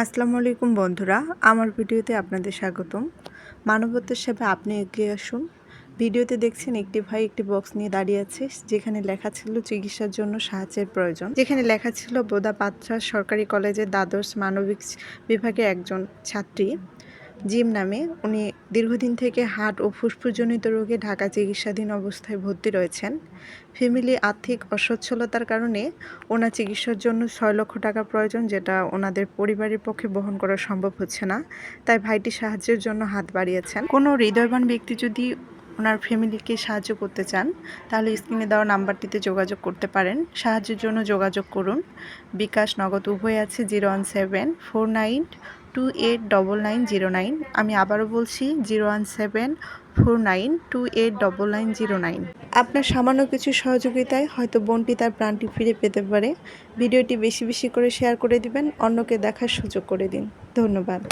আসসালামু আলাইকুম বন্ধুরা, আমার ভিডিওতে আপনাদের স্বাগতম। মানবতার সেবায় আপনি এগিয়ে আসুন। ভিডিওতে দেখছেন একটি ভাই একটি বক্স নিয়ে দাঁড়িয়ে আছে, যেখানে লেখা ছিল চিকিৎসার জন্য সাহায্যের প্রয়োজন। যেখানে লেখা ছিল বোদা পাত্রা সরকারি কলেজের দ্বাদশ মানবিক বিভাগের একজন ছাত্রী জিম নামে। উনি দীর্ঘদিন থেকে হার্ট ও ফুসফুসজনিত রোগে ঢাকা চিকিৎসাধীন অবস্থায় ভর্তি রয়েছেন। ফ্যামিলি আর্থিক অসচ্ছলতার কারণে ওনার চিকিৎসার জন্য 6 লক্ষ টাকা প্রয়োজন, যেটা ওনাদের পরিবারের পক্ষে বহন করা সম্ভব হচ্ছে না। তাই ভাইটি সাহায্যের জন্য হাত বাড়িয়েছেন। কোনো হৃদয়বান ব্যক্তি যদি ওনার ফ্যামিলিকে সাহায্য করতে চান, তাহলে স্ক্রিনে দেওয়া নাম্বারটিতে যোগাযোগ করতে পারেন। সাহায্যের জন্য যোগাযোগ করুন। বিকাশ নগদ উভয় আছে 01749289909। আমি আবারও বলছি 01749289909। আপনার সামান্য কিছু সহযোগিতায় হয়তো বোনটি তার প্রাণটি ফিরে পেতে পারে। ভিডিওটি বেশি বেশি করে শেয়ার করে দিবেন, অন্যকে দেখার সুযোগ করে দিন। ধন্যবাদ।